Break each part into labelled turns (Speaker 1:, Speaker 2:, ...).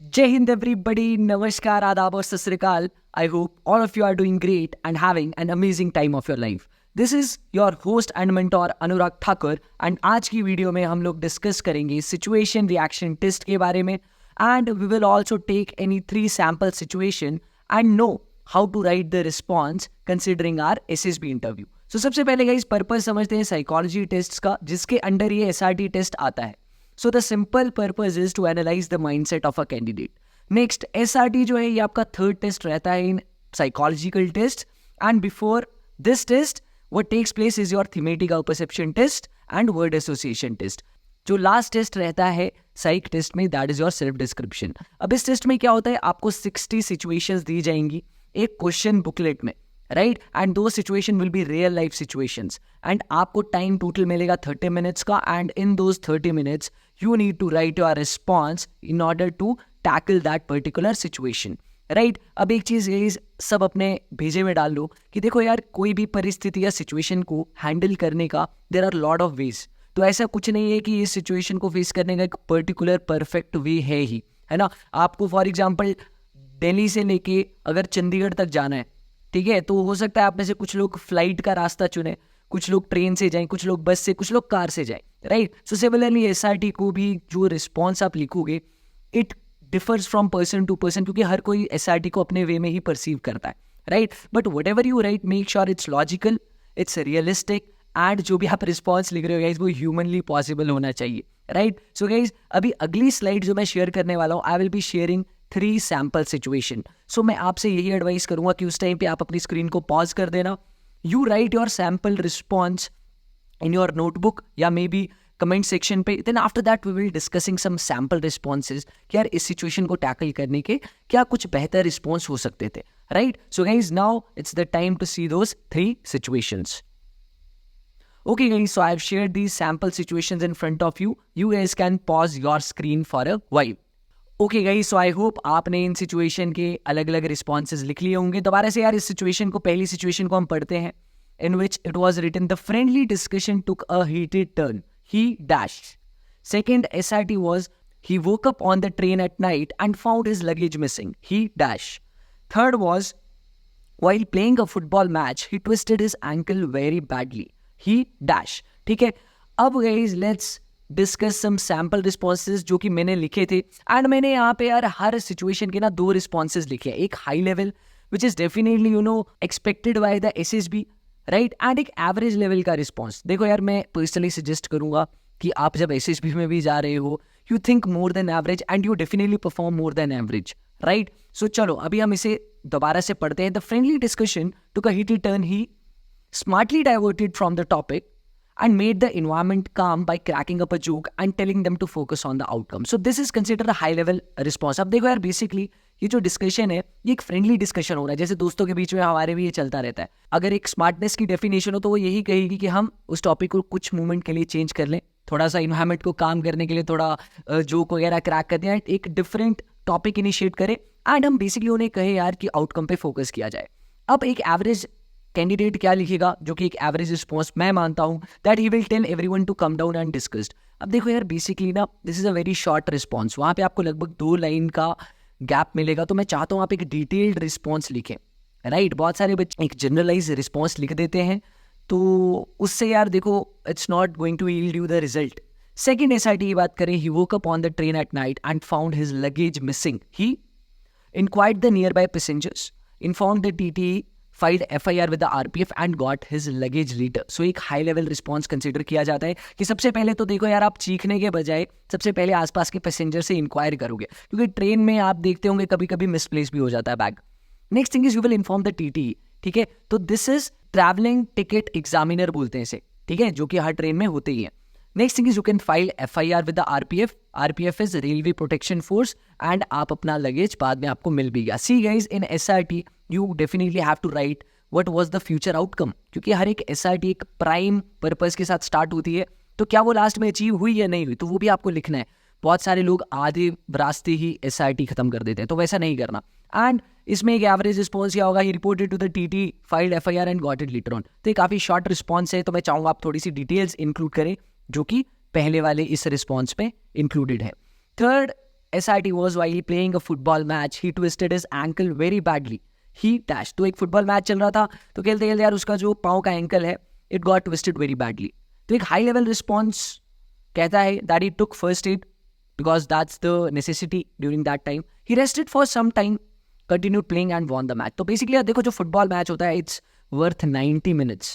Speaker 1: Jai Hind everybody, Namaskar, Adab or Sat Sri Akal. I hope all of you are doing great and having an amazing time of your life. This is your host and mentor Anurag Thakur and आज की video में हम लोग discuss करेंगे situation reaction test के बारे में and we will also take any 3 sample situation and know how to write the response considering our SSB interview. So सबसे पहले गाइस पर्पस समझते हैं साइकोलॉजी टेस्ट का जिसके अंडर ये SRT टेस्ट आता है. So the simple purpose is to analyze the mindset of a candidate. Next, SRT जो है ये आपका थर्ड टेस्ट रहता है इन psychological test and before this test what takes place is your thematic perception test and word association test. जो last test रहता है साइक test में that is your self description. अब इस टेस्ट में क्या होता है आपको 60 सिचुएशंस दी जाएंगी एक क्वेश्चन बुकलेट में राइट एंड दो situation will be real life situations and आपको टाइम टोटल मिलेगा 30 मिनट्स का and in those 30 minutes you need to write your response in order to tackle that particular situation right. अब एक चीज़ ये सब अपने भेजे में डाल लो कि देखो यार कोई भी परिस्थिति या सिचुएशन को हैंडल करने का there are lot of ways. तो ऐसा कुछ नहीं है कि इस सिचुएशन को फेस करने का एक पर्टिकुलर परफेक्ट वे है ही है ना. आपको फॉर एग्जांपल दिल्ली से लेके अगर चंडीगढ़ तक जाना है ठीक है तो हो सकता है आप में से कुछ लोग फ्लाइट का रास्ता चुने, कुछ लोग ट्रेन से जाएं, कुछ लोग बस से, कुछ लोग कार से जाएं राइट. सो सिमिलरली एसआरटी को भी जो रिस्पॉन्स आप लिखोगे it differs from person to person क्योंकि हर कोई एसआरटी को अपने वे में ही परसीव करता है right. But what ever you right make sure it's logical, it's realistic and जो भी आप रिस्पॉन्स लिख रहे हो गाइज वो ह्यूमनली पॉसिबल होना चाहिए राइट. सो गाइज अभी अगली स्लाइड जो मैं शेयर करने वाला हूँ I will be sharing 3 sample situation. So मैं आपसे यही एडवाइस करूंगा कि उस टाइम पे आप अपनी स्क्रीन को पॉज कर देना. You write your sample response in your notebook या मे बी कमेंट सेक्शन पे. Then after that we will discussing some sample responses कि यार इस सिचुएशन को टैकल करने के क्या कुछ बेहतर रिस्पॉन्स हो सकते थे right. So guys now it's the time to see those 3 situations. Okay guys, so I have shared these sample situations in front of you. You guys can pause your screen for a while. Okay guys, so I hope आपने इन situation के अलग अलग responses लिख लिए होंगे. दोबारा से यार इस situation को पहली situation को हम पढ़ते हैं in which it was written the friendly discussion took a heated turn. He dashed. Second SRT was he woke up on the train at night and found his luggage missing. He dashed. Third was while playing a football match he twisted his ankle very badly. He dash. ठीक है अब guys let's discuss some sample responses जो कि मैंने लिखे थे and मैंने यहाँ पे यार हर सिचुएशन के ना 2 रिस्पॉन्सेज लिखे हैं. एक high level which is definitely you know expected by the SSB right and एक एवरेज लेवल का रिस्पॉन्स. देखो यार मैं पर्सनली सजेस्ट करूंगा कि आप जब एसएसबी में भी जा रहे हो you think more than average and you definitely perform more than average right. So चलो अभी हम इसे दोबारा से पढ़ते हैं. The friendly discussion took a heated turn. He smartly diverted from the topic and made the environment calm by cracking up a joke and telling them to focus on the outcome. So this is considered a high level response. अब देखो यार basically ये जो discussion है ये एक friendly discussion हो रहा है जैसे दोस्तों के बीच में हमारे भी ये चलता रहता है. अगर एक स्मार्टनेस की डेफिनेशन हो तो वो यही कहेगी कि हम उस टॉपिक को कुछ मोमेंट के लिए चेंज कर लें, थोड़ा सा इन्वायरमेंट को काम करने के लिए थोड़ा जोक वगैरह क्रैक कर दें, एक डिफरेंट टॉपिक इनिशिएट करें एंड हम बेसिकली उन्हें कहे यार कि आउटकम पे फोकस किया जाए. अब एक एवरेज कैंडिडेट क्या लिखेगा जो कि एक एवरेज रिस्पॉन्स मैं मानता हूं that he will tell everyone to come down and discussed. अब देखो यार बेसिकली ना this is a very short response. वहां पे आपको लगभग 2 लाइन का गैप मिलेगा तो मैं चाहता हूं आप एक डिटेल्ड रिस्पॉन्स लिखें राइट. बहुत सारे बच्चे एक जनरलाइज रिस्पॉन्स लिख देते हैं तो उससे यार देखो it's not going to yield you the result. Second SRT की बात करें he woke up on the train at night and found his luggage missing. He inquired the nearby passengers, informed the TT, filed FIR with the RPF and got his luggage later. So एक high level response consider किया जाता है कि सबसे पहले तो देखो यार आप चीखने के बजाय सबसे पहले आसपास के पैसेंजर से इंक्वायर करोगे क्योंकि ट्रेन में आप देखते होंगे कभी कभी मिसप्लेस भी हो जाता है bag. Next thing is you will inform the TT. ठीक है तो this is travelling ticket examiner बोलते हैं इसे ठीक है जो कि हर ट्रेन में होते ही है. Next thing is you can file FIR with the RPF. RPF is railway protection force and आप अपना लगेज बाद में आपको मिल भी गया. See guys in SRT you definitely have to write what was the future outcome क्योंकि हर एक SRT एक प्राइम पर्पस के साथ स्टार्ट होती है तो क्या वो लास्ट में अचीव हुई या नहीं हुई तो वो भी आपको लिखना है. बहुत सारे लोग आधे रास्ते ही SRT खत्म कर देते हैं तो वैसा नहीं करना. एंड इसमें एक एवरेज रिस्पॉन्स क्या होगा he reported to the TT, filed FIR and got it later on. तो ये काफ़ी शॉर्ट रिस्पॉन्स है तो मैं चाहूँगा आप थोड़ी सी डिटेल्स इंक्लूड करें जो कि पहले वाले इस रिस्पॉन्स पे इंक्लूडेड है. Third SRT was while playing a football match, he twisted his ankle very badly. He dashed. तो एक फुटबॉल मैच चल रहा था, तो खेलते खेलते यार उसका जो पाँव का एंकल है, it got twisted very badly. तो एक हाई लेवल रिस्पॉन्स कहता है that he took first aid because that's the necessity during that time. He rested for some time, continued playing and won the match. तो basically देखो जो football match होता है, it's worth 90 minutes,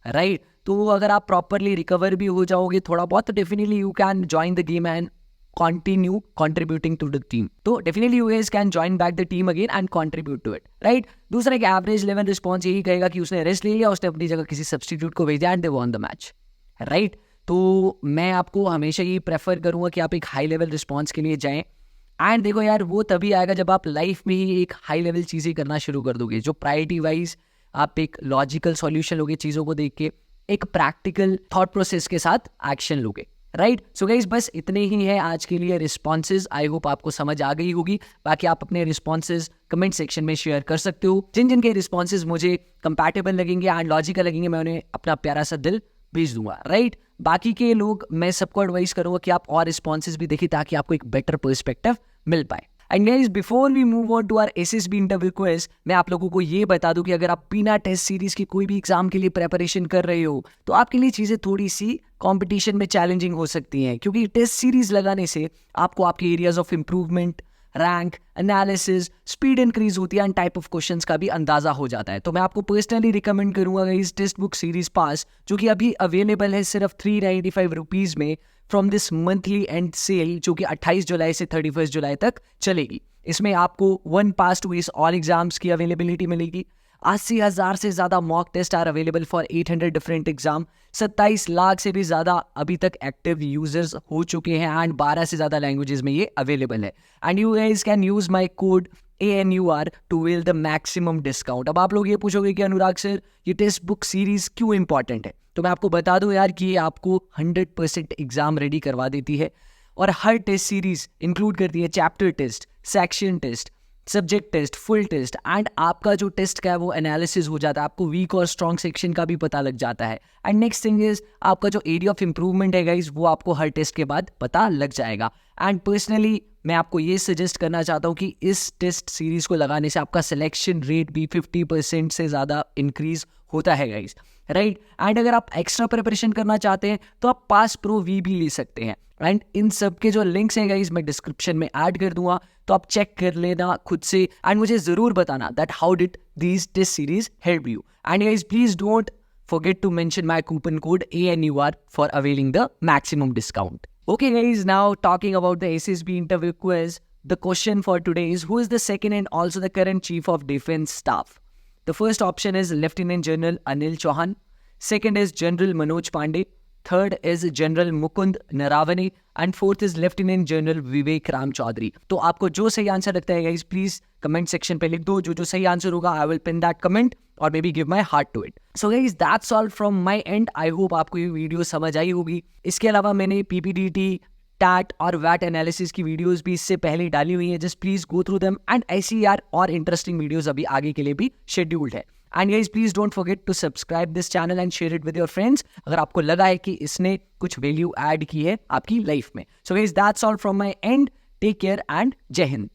Speaker 1: right? तो अगर आप प्रॉपरली रिकवर भी हो जाओगे थोड़ा बहुत, तो definitely you can join the game and continue contributing to the team. तो definitely you guys can join back the team again and contribute to it, right? दूसरा एक एवरेज लेवल रिस्पॉन्स यही कहेगा कि उसने रेस्ट ले लिया, उसने अपनी जगह किसी सब्स्टिट्यूट को भेज दिया and they won the match, right? तो मैं आपको हमेशा ये प्रेफर करूंगा कि आप एक हाई लेवल रिस्पॉन्स के लिए जाएं. एंड देखो यार, वो तभी आएगा जब आप लाइफ में ही एक हाई लेवल चीज़ें करना शुरू कर दोगे, जो प्रायोरिटी वाइज आप एक लॉजिकल सॉल्यूशन लोगे चीज़ों को देख के, एक प्रैक्टिकल थॉट प्रोसेस के साथ एक्शन लोगे, राइट? सो गाइस, बस इतने ही है आज के लिए रिस्पॉन्सेज. आई होप आपको समझ आ गई होगी. बाकी आप अपने रिस्पॉन्सेज कमेंट सेक्शन में शेयर कर सकते हो. जिन जिन के रिस्पॉन्सेज मुझे कंपैटिबल लगेंगे एंड लॉजिकल लगेंगे, मैं उन्हें अपना प्यारा सा दिल भेज दूंगा, राइट? बाकी के लोग, मैं सबको एडवाइस करूंगा कि आप और रिस्पॉन्सेज भी देखिए ताकि आपको एक बेटर पर्सपेक्टिव मिल पाए. And guys, before we move on to our SSB interview quiz, मैं आप लोगों को ये बता दूं कि अगर आप बिना टेस्ट सीरीज की कोई भी एग्जाम के लिए प्रेपरेशन कर रहे हो, तो आपके लिए चीज़ें थोड़ी सी कंपटीशन में चैलेंजिंग हो सकती हैं, क्योंकि टेस्ट सीरीज लगाने से आपको आपके areas of improvement, rank, analysis, speed increase होती है एंड टाइप ऑफ क्वेश्चंस का भी अंदाजा हो जाता है. तो मैं आपको पर्सनली रिकमेंड करूंगा इस टेक्स्ट बुक सीरीज पास, जो कि अभी अवेलेबल है सिर्फ 395 रुपीज़ में from this monthly end sale, जो कि 28 जुलाई से 31 जुलाई तक चलेगी. इसमें आपको 1 पास टू इस ऑल एग्जाम्स की अवेलेबिलिटी मिलेगी. 80,000 से ज़्यादा mock test are available for 800 different exam. 27 lakh से भी ज़्यादा अभी तक एक्टिव यूजर्स हो चुके हैं एंड 12 से ज़्यादा लैंग्वेजेस में ये अवेलेबल है. And you guys can use my code ANUR to avail the maximum discount. अब आप लोग ये पूछोगे कि अनुराग सर, ये टेक्स्ट बुक सीरीज क्यों इंपॉर्टेंट है? तो मैं आपको बता दूं यार कि ये आपको 100% एग्जाम रेडी करवा देती है, और हर टेस्ट सीरीज इंक्लूड करती है chapter test, section test, subject test, full test, and आपका जो टेस्ट का है वो एनालिसिस हो जाता है. आपको वीक और स्ट्रॉन्ग सेक्शन का भी पता लग जाता है. एंड नेक्स्ट थिंग इज, आपका जो एरिया ऑफ इंप्रूवमेंट है गाइस, वो आपको हर टेस्ट के बाद पता लग जाएगा. एंड पर्सनली मैं आपको ये सजेस्ट करना चाहता हूँ कि इस टेस्ट सीरीज को लगाने से आपका सिलेक्शन रेट भी 50% से ज़्यादा इंक्रीज होता है गाइस, राइट? एंड अगर आप एक्स्ट्रा प्रिपरेशन करना चाहते हैं तो आप पास प्रो वी भी ले सकते हैं. एंड इन सब के जो लिंक्स हैं गाइस, मैं डिस्क्रिप्शन में ऐड कर दूंगा, तो आप चेक कर लेना खुद से एंड मुझे ज़रूर बताना that how did these test series help you. And guys, please don't forget to mention my coupon code ANUR for availing the maximum discount. Okay guys, now talking about the SSB interview quiz, the question for today is, who is the second and also the current Chief of Defence Staff? The first option is Lieutenant General Anil Chauhan. Second is General Manoj Pandey. Third is General Mukund Naravane. And fourth is Lieutenant General Vivek Ram Chaudhary. तो आपको जो सही answer लगता है guys, please comment section पे लिख दो. जो सही आंसर होगा, I will pin that comment और maybe give my heart to it. So guys, that's all from my end. I hope आपको ये वीडियो समझ आई होगी. इसके अलावा मैंने PPDT, टैट और वैट एनालिसिस की वीडियोस भी इससे पहले डाली हुई है. Just please go through them. And ऐसी यार और इंटरेस्टिंग वीडियोस अभी आगे के लिए भी शेड्यूल्ड है. And guys, please don't forget to subscribe this channel and share it with your friends, अगर आपको लगा है कि इसने कुछ वैल्यू ऐड की है आपकी लाइफ में. So guys, that's all from my end. Take care and जय हिंद.